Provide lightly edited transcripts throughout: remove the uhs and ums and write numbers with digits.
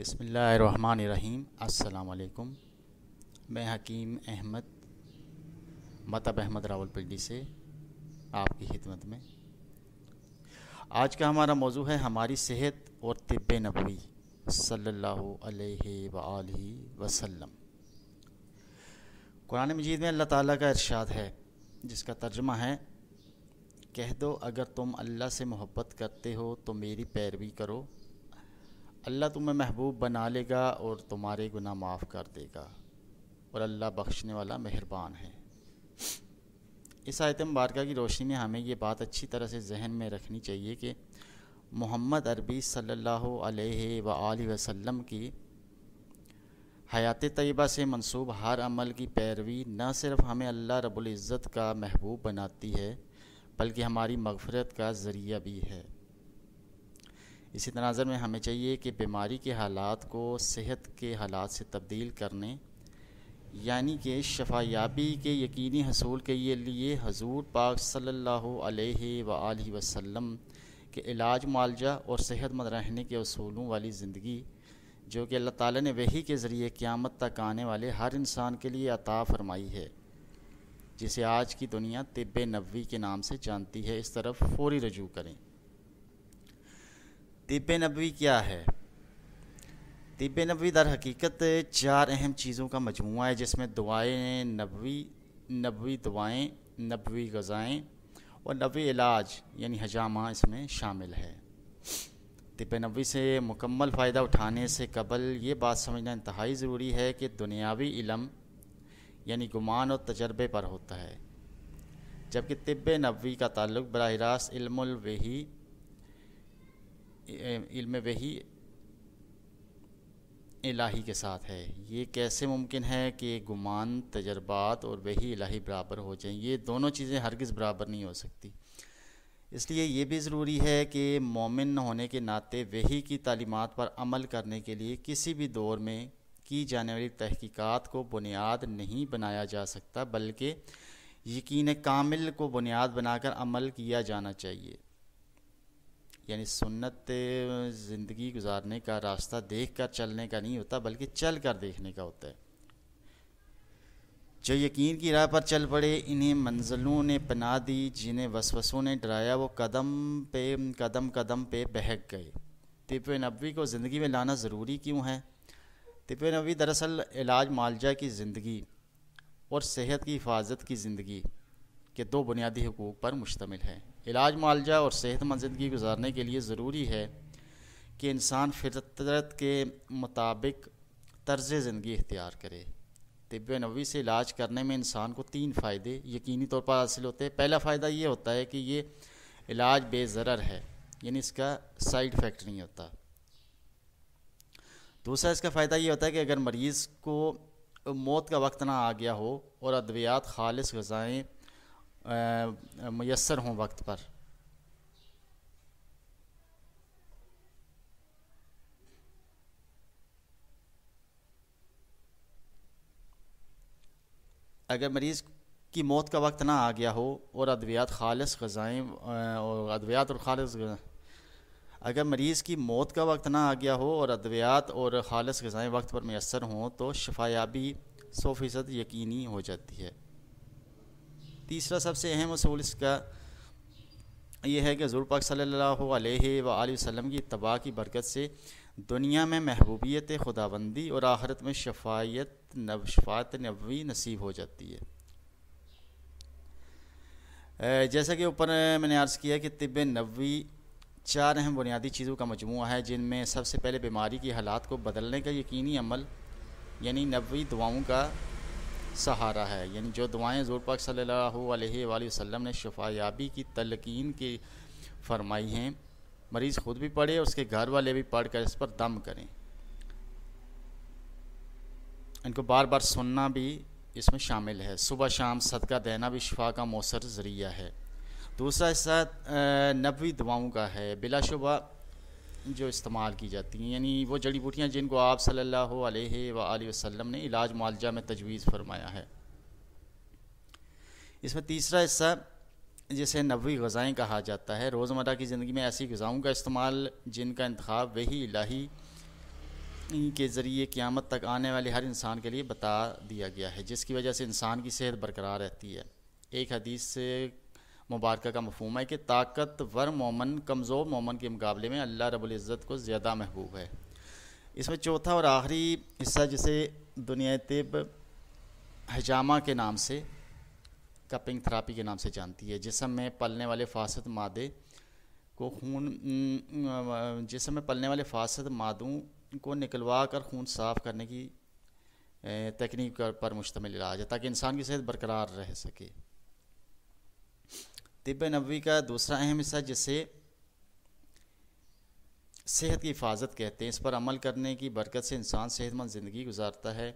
بسم اللہ الرحمن الرحیم۔ السلام علیکم۔ میں حکیم احمد مطب احمد راولپنڈی سے آپ کی خدمت میں۔ آج کا ہمارا موضوع ہے ہماری صحت اور طب نبوی صلی اللہ علیہ وآلہ وسلم۔ قرآن مجید میں اللہ تعالیٰ کا ارشاد ہے جس کا ترجمہ ہے، کہہ دو اگر تم اللہ سے محبت کرتے ہو تو میری پیروی کرو، اللہ تمہیں محبوب بنا لے گا اور تمہارے گناہ معاف کر دے گا، اور اللہ بخشنے والا مہربان ہے۔ اس آیت مبارکہ کی روشنی میں ہمیں یہ بات اچھی طرح سے ذہن میں رکھنی چاہیے کہ محمد عربی صلی اللہ علیہ وآلہ وسلم کی حیات طیبہ سے منسوب ہر عمل کی پیروی نہ صرف ہمیں اللہ رب العزت کا محبوب بناتی ہے بلکہ ہماری مغفرت کا ذریعہ بھی ہے۔ اسی تناظر میں ہمیں چاہیے کہ بیماری کے حالات کو صحت کے حالات سے تبدیل کرنے، یعنی کہ شفا یابی کے یقینی حصول کے لیے حضور پاک صلی اللہ علیہ وآلہ وسلم کے علاج معالجہ اور صحت مند رہنے کے اصولوں والی زندگی، جو کہ اللہ تعالیٰ نے وحی کے ذریعے قیامت تک آنے والے ہر انسان کے لیے عطا فرمائی ہے، جسے آج کی دنیا طب نبوی کے نام سے جانتی ہے، اس طرف فوری رجوع کریں۔ طب نبوی کیا ہے؟ طب نبوی در حقیقت چار اہم چیزوں کا مجموعہ ہے، جس میں دعائیں نبوی، نبوی دعائیں، نبوی غذائیں اور نبوی علاج یعنی حجامہ اس میں شامل ہے۔ طب نبوی سے مکمل فائدہ اٹھانے سے قبل یہ بات سمجھنا انتہائی ضروری ہے کہ دنیاوی علم یعنی گمان اور تجربے پر ہوتا ہے، جبکہ طب نبوی کا تعلق براہ راست علم وحی الہی کے ساتھ ہے۔ یہ کیسے ممکن ہے کہ گمان، تجربات اور وحی الہی برابر ہو جائیں؟ یہ دونوں چیزیں ہرگز برابر نہیں ہو سکتی۔ اس لیے یہ بھی ضروری ہے کہ مومن ہونے کے ناطے وحی کی تعلیمات پر عمل کرنے کے لیے کسی بھی دور میں کی جانے والی تحقیقات کو بنیاد نہیں بنایا جا سکتا، بلکہ یقین کامل کو بنیاد بنا کر عمل کیا جانا چاہیے۔ یعنی سنت زندگی گزارنے کا راستہ دیکھ کر چلنے کا نہیں ہوتا بلکہ چل کر دیکھنے کا ہوتا ہے۔ جو یقین کی راہ پر چل پڑے، انہیں منزلوں نے پناہ دی، جنہیں وسوسوں نے ڈرایا، وہ قدم قدم پہ بہک گئے۔ طب نبوی کو زندگی میں لانا ضروری کیوں ہے؟ طب نبوی دراصل علاج معالجہ کی زندگی اور صحت کی حفاظت کی زندگی کے دو بنیادی حقوق پر مشتمل ہے۔ علاج معالجہ اور صحت مند زندگی گزارنے کے لیے ضروری ہے کہ انسان فطرت کے مطابق طرز زندگی اختیار کرے۔ طب نبوی سے علاج کرنے میں انسان کو تین فائدے یقینی طور پر حاصل ہوتے ہیں۔ پہلا فائدہ یہ ہوتا ہے کہ یہ علاج بے ضرر ہے، یعنی اس کا سائیڈ افیکٹ نہیں ہوتا۔ دوسرا اس کا فائدہ یہ ہوتا ہے کہ اگر مریض کو موت کا وقت نہ آ گیا ہو اور ادویات، خالص غذائیں میسر ہوں وقت پر، اگر مریض کی موت کا وقت نہ آ گیا ہو اور ادویات اگر مریض کی موت کا وقت نہ آ گیا ہو اور ادویات اور خالص غذائیں وقت پر میسر ہوں تو شفا یابی 100% یقینی ہو جاتی ہے۔ تیسرا سب سے اہم اصول اس کا یہ ہے کہ حضور پاک صلی اللہ علیہ وآلہ وسلم کی اتباع کی برکت سے دنیا میں محبوبیت خداوندی اور آخرت میں شفاعت نبوی نصیب ہو جاتی ہے۔ جیسا کہ اوپر میں نے عرض کیا کہ طب نبوی چار اہم بنیادی چیزوں کا مجموعہ ہے، جن میں سب سے پہلے بیماری کی حالات کو بدلنے کا یقینی عمل یعنی نبوی دعاؤں کا سہارا ہے۔ یعنی جو دعائیں حضور پاک صلی اللہ علیہ وآلہ وسلم نے شفا یابی کی تلقین کی فرمائی ہیں، مریض خود بھی پڑھے اور اس کے گھر والے بھی پڑھ کر اس پر دم کریں۔ ان کو بار بار سننا بھی اس میں شامل ہے۔ صبح شام صدقہ دینا بھی شفا کا مؤثر ذریعہ ہے۔ دوسرا حصہ نبوی دعاؤں کا ہے، بلا شبہ جو استعمال کی جاتی ہیں، یعنی وہ جڑی بوٹیاں جن کو آپ صلی اللہ علیہ وآلہ وسلم نے علاج معالجہ میں تجویز فرمایا ہے۔ اس میں تیسرا حصہ جسے نبوی غذائیں کہا جاتا ہے، روزمرہ کی زندگی میں ایسی غذاؤں کا استعمال جن کا انتخاب وحی الہی کے ذریعے قیامت تک آنے والے ہر انسان کے لیے بتا دیا گیا ہے، جس کی وجہ سے انسان کی صحت برقرار رہتی ہے۔ ایک حدیث سے مبارکہ کا مفہوم ہے کہ طاقتور مومن کمزور مومن کے مقابلے میں اللہ رب العزت کو زیادہ محبوب ہے۔ اس میں چوتھا اور آخری حصہ، جسے دنیا طب حجامہ کے نام سے، کپنگ تھراپی کے نام سے جانتی ہے، جسم میں پلنے والے فاسد مادے کو جسم میں پلنے والے فاسد مادوں کو نکلوا کر خون صاف کرنے کی تکنیک پر مشتمل علاج ہے، تاکہ انسان کی صحت برقرار رہ سکے۔ طب نبوی کا دوسرا اہم حصہ، جسے صحت کی حفاظت کہتے ہیں، اس پر عمل کرنے کی برکت سے انسان صحت مند زندگی گزارتا ہے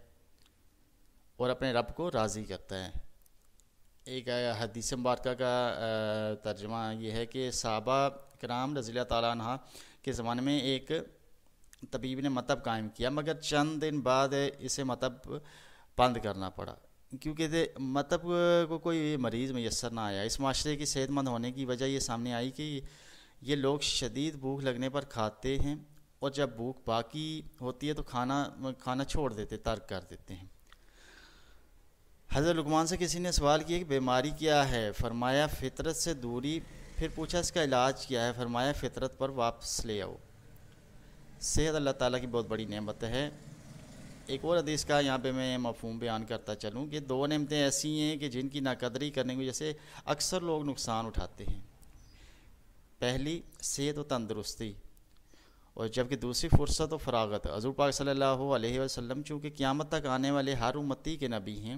اور اپنے رب کو راضی کرتا ہے۔ ایک حدیث مبارکہ کا ترجمہ یہ ہے کہ صحابہ کرام رضی اللہ تعالیٰ عنہ کے زمانے میں ایک طبیب نے مطب قائم کیا، مگر چند دن بعد اسے مطب بند کرنا پڑا، کیونکہ مطب کو کوئی مریض میسر نہ آیا۔ اس معاشرے کی صحت مند ہونے کی وجہ یہ سامنے آئی کہ یہ لوگ شدید بھوک لگنے پر کھاتے ہیں، اور جب بھوک باقی ہوتی ہے تو کھانا چھوڑ دیتے، ترک کر دیتے ہیں۔ حضرت لقمان سے کسی نے سوال کیا کہ بیماری کیا ہے؟ فرمایا فطرت سے دوری۔ پھر پوچھا اس کا علاج کیا ہے؟ فرمایا فطرت پر واپس لے آؤ۔ صحت اللہ تعالیٰ کی بہت بڑی نعمت ہے۔ ایک اور حدیث کا یہاں پہ میں مفہوم بیان کرتا چلوں کہ دو نعمتیں ایسی ہیں کہ جن کی ناقدری کرنے کی وجہ سے اکثر لوگ نقصان اٹھاتے ہیں۔ پہلی صحت و تندرستی، اور جبکہ دوسری فرصت و فراغت۔ حضور پاک صلی اللہ علیہ وسلم چونکہ قیامت تک آنے والے ہر امتی کے نبی ہیں،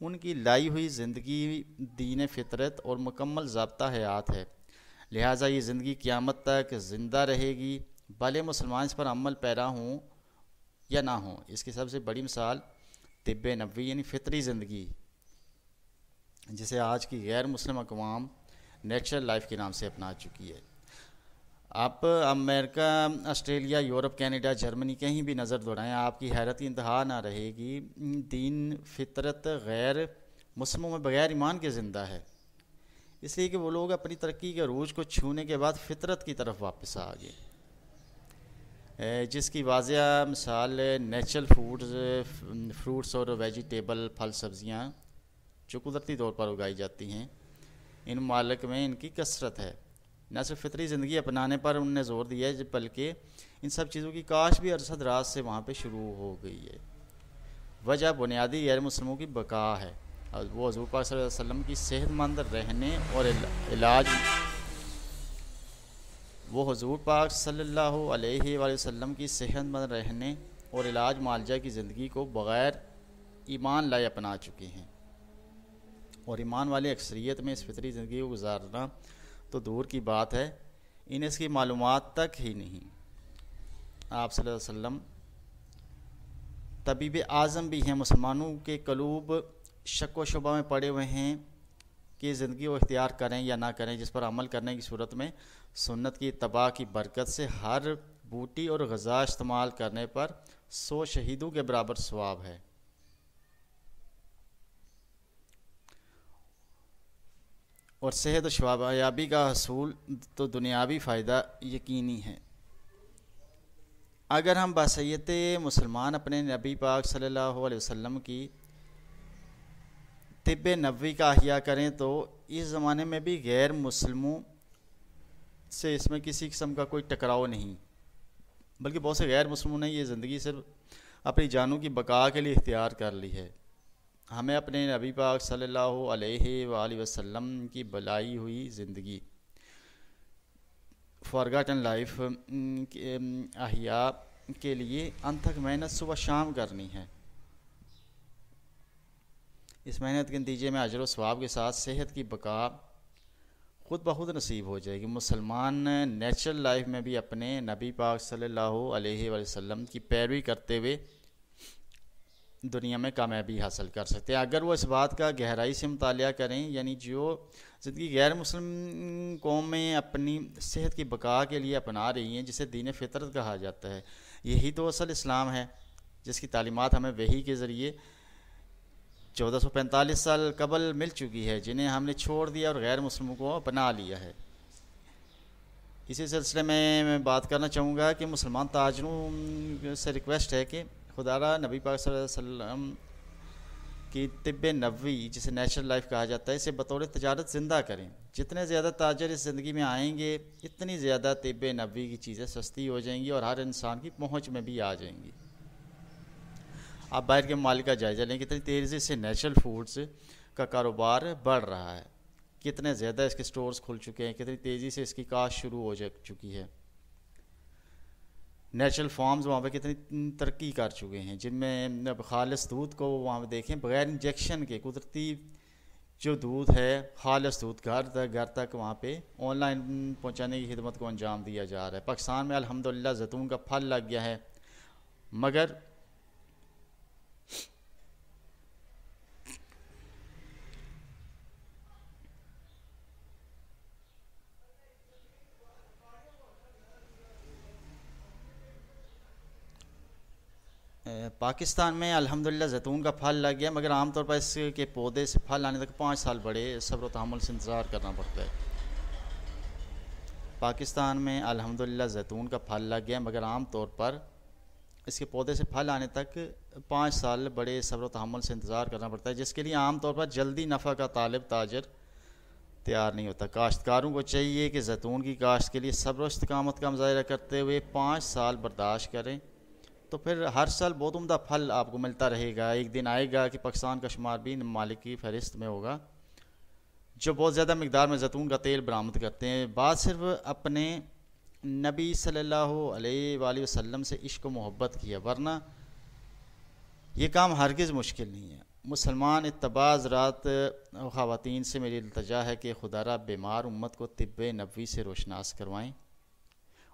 ان کی لائی ہوئی زندگی دین فطرت اور مکمل ضابطہ حیات ہے، لہٰذا یہ زندگی قیامت تک زندہ رہے گی، بھلے مسلمان اس پر عمل پیرا ہوں یا نہ ہوں۔ اس کی سب سے بڑی مثال طب نبوی یعنی فطری زندگی، جسے آج کی غیر مسلم اقوام نیچرل لائف کے نام سے اپنا چکی ہے۔ آپ امریکہ، آسٹریلیا، یورپ، کینیڈا، جرمنی کہیں بھی نظر دوڑائیں، آپ کی حیرت کی انتہا نہ رہے گی۔ دین فطرت غیر مسلموں میں بغیر ایمان کے زندہ ہے، اس لیے کہ وہ لوگ اپنی ترقی کے عروج کو چھونے کے بعد فطرت کی طرف واپس آ گئے، جس کی واضح مثال نیچرل فروٹس اور ویجیٹیبل، پھل سبزیاں جو قدرتی طور پر اگائی جاتی ہیں، ان ممالک میں ان کی کثرت ہے۔ نہ صرف فطری زندگی اپنانے پر انہوں نے زور دیا ہے، بلکہ ان سب چیزوں کی کاشت بھی ارصد راز سے وہاں پہ شروع ہو گئی ہے۔ وجہ بنیادی غیر مسلموں کی بقا ہے، وہ حضور پاک صلی اللہ علیہ وسلم کی صحت مند رہنے اور علاج صحت مند رہنے اور علاج معالجہ کی زندگی کو بغیر ایمان لائے اپنا چکے ہیں، اور ایمان والے اکثریت میں اس فطری زندگی کو گزارنا تو دور کی بات ہے، انہیں اس کی معلومات تک ہی نہیں۔ آپ صلی اللہ علیہ وسلم طبیب اعظم بھی ہیں، مسلمانوں کے قلوب شک و شبہ میں پڑے ہوئے ہیں کہ زندگی کو اختیار کریں یا نہ کریں، جس پر عمل کرنے کی صورت میں سنت کی اتباع کی برکت سے ہر بوٹی اور غذا استعمال کرنے پر 100 شہیدوں کے برابر ثواب ہے۔ اور صحت و شفایابی کا حصول تو دنیاوی فائدہ یقینی ہے۔ اگر ہم بحیثیت مسلمان اپنے نبی پاک صلی اللہ علیہ وسلم کی طب نبوی کا احیاء کریں تو اس زمانے میں بھی غیر مسلموں سے اس میں کسی قسم کا کوئی ٹکراؤ نہیں، بلکہ بہت سے غیر مسلموں نے یہ زندگی صرف اپنی جانوں کی بقا کے لیے اختیار کر لی ہے۔ ہمیں اپنے نبی پاک صلی اللہ علیہ وآلہ وسلم کی بلائی ہوئی زندگی فارگاٹن لائف احیاء کے لیے انتھک محنت صبح شام کرنی ہے۔ اس محنت کے نتیجے میں اجر و ثواب کے ساتھ صحت کی بقا خود بخود نصیب ہو جائے گی۔ مسلمان نیچرل لائف میں بھی اپنے نبی پاک صلی اللہ علیہ وآلہ وسلم کی پیروی کرتے ہوئے دنیا میں کامیابی حاصل کر سکتے ہیں، اگر وہ اس بات کا گہرائی سے مطالعہ کریں، یعنی جو زندگی غیر مسلم قومیں اپنی صحت کی بقا کے لیے اپنا رہی ہیں، جسے دین فطرت کہا جاتا ہے۔ یہی تو اصل اسلام ہے، جس کی تعلیمات ہمیں وحی کے ذریعے 1445 سال قبل مل چکی ہے، جنہیں ہم نے چھوڑ دیا اور غیر مسلموں کو اپنا لیا ہے۔ اسی سلسلے میں بات کرنا چاہوں گا کہ مسلمان تاجروں سے ریکویسٹ ہے کہ خدا را نبی پاک صلی اللہ علیہ وسلم کی طب نبوی جسے نیچرل لائف کہا جاتا ہے اسے بطور تجارت زندہ کریں. جتنے زیادہ تاجر اس زندگی میں آئیں گے اتنی زیادہ طب نبوی کی چیزیں سستی ہو جائیں گی اور ہر انسان کی پہنچ میں بھی آ جائیں گی. آپ باہر کے ممالک کا جائزہ لیں کتنی تیزی سے نیچرل فوڈز کا کاروبار بڑھ رہا ہے, کتنے زیادہ اس کے سٹورز کھل چکے ہیں, کتنی تیزی سے اس کی کاشت شروع ہو چکی ہے. نیچرل فارمز وہاں پہ کتنی ترقی کر چکے ہیں جن میں اب خالص دودھ کو وہاں پہ دیکھیں بغیر انجیکشن کے قدرتی جو دودھ ہے خالص دودھ گھر تک وہاں پہ آن لائن پہنچانے کی خدمت کو انجام دیا جا رہا ہے. پاکستان میں الحمدللہ زیتون کا پھل لگ گیا ہے, مگر پاکستان میں الحمدللہ زیتون کا پھل لگ گیا, مگر عام طور پر اس کے پودے سے پھل آنے تک 5 سال بڑے صبر و تحمل سے انتظار کرنا پڑتا ہے. پاکستان میں الحمدللہ زیتون کا پھل لگ گیا, مگر عام طور پر اس کے پودے سے پھل آنے تک 5 سال بڑے صبر و تحمل سے انتظار کرنا پڑتا ہے, جس کے لیے عام طور پر جلدی نفع کا طالب تاجر تیار نہیں ہوتا. کاشتکاروں کو چاہیے کہ زیتون کی کاشت کے لیے صبر و استقامت کا مظاہرہ کرتے ہوئے 5 سال برداشت کریں, تو پھر ہر سال بہت عمدہ پھل آپ کو ملتا رہے گا. ایک دن آئے گا کہ پاکستان کا شمار بھی ممالک کی فہرست میں ہوگا جو بہت زیادہ مقدار میں زیتون کا تیل برآمد کرتے ہیں. بات صرف اپنے نبی صلی اللہ علیہ وآلہ وسلم سے عشق و محبت کی ہے, ورنہ یہ کام ہرگز مشکل نہیں ہے. مسلمان اتباع حضرات خواتین سے میری التجا ہے کہ خدا را بیمار امت کو طب نبوی سے روشناس کروائیں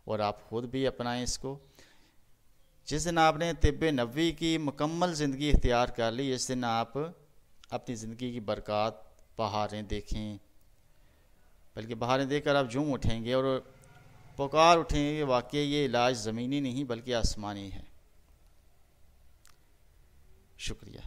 اور آپ خود بھی اپنائیں اس کو. جس دن آپ نے طب نبوی کی مکمل زندگی اختیار کر لی, اس دن آپ اپنی زندگی کی برکات بہاریں دیکھیں, بلکہ بہاریں دیکھ کر آپ جھوم اٹھیں گے اور پکار اٹھیں گے کہ واقعی یہ علاج زمینی نہیں بلکہ آسمانی ہے. شکریہ.